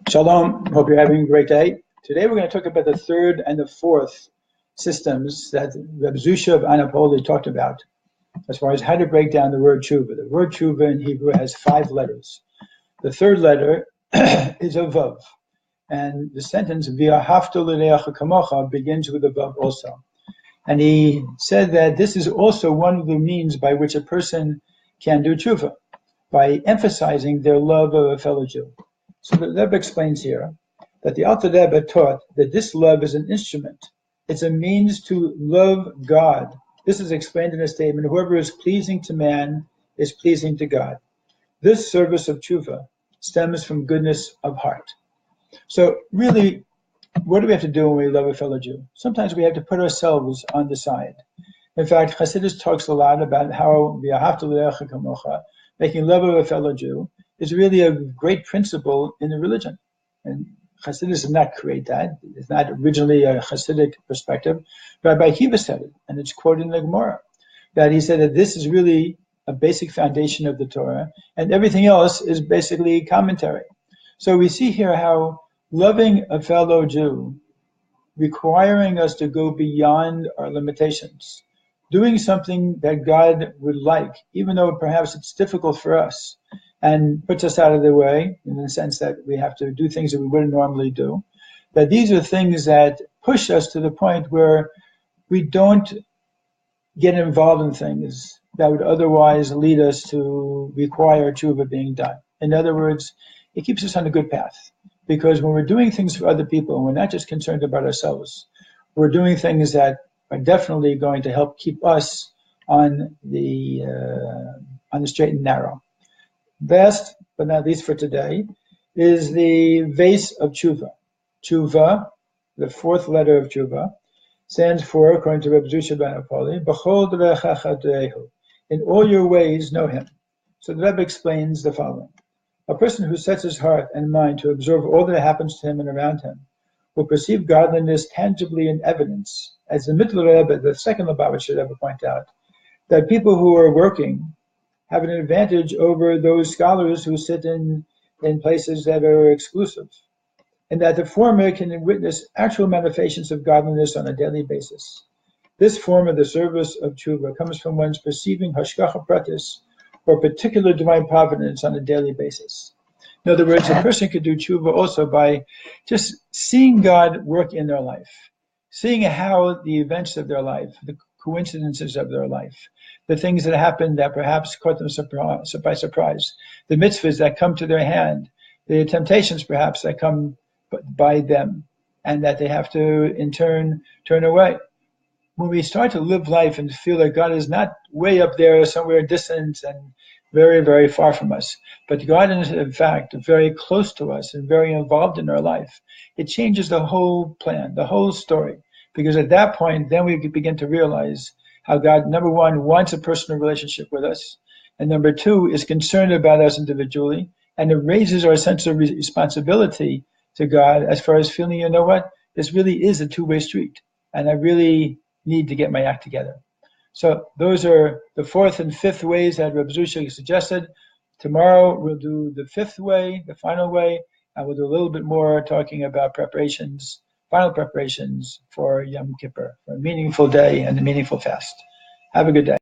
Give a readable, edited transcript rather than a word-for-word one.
Shalom, hope you're having a great day. Today we're going to talk about the third and the fourth systems that Reb Zusha of Anapoli talked about as far as how to break down the word tshuva. The word tshuva in Hebrew has 5 letters. The third letter is a vav, and the sentence v'ahavta l'reacha kamocha begins with a vav also. And he said that this is also one of the means by which a person can do tshuva, by emphasizing their love of a fellow Jew. So the Rebbe explains here that the Alter Rebbe taught that this love is an instrument. It's a means to love God. This is explained in a statement, whoever is pleasing to man is pleasing to God. This service of tshuva stems from goodness of heart. So really, what do we have to do when we love a fellow Jew? Sometimes we have to put ourselves on the side. In fact, Chassidus talks a lot about how making love of a fellow Jew is really a great principle in the religion. And Chassidus did not create that. It's not originally a Chassidic perspective. Rabbi Akiva said it, and it's quoted in the Gemara, that he said that this is really a basic foundation of the Torah, and everything else is basically commentary. So we see here how loving a fellow Jew, requiring us to go beyond our limitations, doing something that God would like, even though perhaps it's difficult for us, and puts us out of the way, in the sense that we have to do things that we wouldn't normally do, that these are things that push us to the point where we don't get involved in things that would otherwise lead us to require tshuva being done. In other words, it keeps us on a good path. Because when we're doing things for other people, and we're not just concerned about ourselves, we're doing things that are definitely going to help keep us on the straight and narrow. Best, but not least for today, is the vase of tshuva. Tshuva, the fourth letter of tshuva, stands for, according to Reb Zusha ben Apoli, B'chol d'rechacha d'rehu. In all your ways, know him. So the Rebbe explains the following. A person who sets his heart and mind to observe all that happens to him and around him will perceive godliness tangibly in evidence. As the Mittler Rebbe, the second Lubavitcher Rebbe, point out, that people who are working have an advantage over those scholars who sit in places that are exclusive, and that the former can witness actual manifestations of godliness on a daily basis. This form of the service of tshuva comes from one's perceiving hashgacha pratis, or particular divine providence, on a daily basis. In other words, a person could do tshuva also by just seeing God work in their life, seeing how the events of their life, the coincidences of their life, the things that happened that perhaps caught them by surprise, the mitzvahs that come to their hand, the temptations perhaps that come by them, and that they have to in turn turn away. When we start to live life and feel that God is not way up there, somewhere distant and very, very far from us, but God is in fact very close to us and very involved in our life, it changes the whole plan, the whole story. Because at that point, then we begin to realize how God, number one, wants a personal relationship with us, and number two, is concerned about us individually, and it raises our sense of responsibility to God as far as feeling, you know what, this really is a two-way street, and I really need to get my act together. So those are the fourth and fifth ways that Reb Zusha suggested. Tomorrow we'll do the fifth way, the final way, and we'll do a little bit more talking about preparations, final preparations for Yom Kippur, for a meaningful day and a meaningful fast. Have a good day.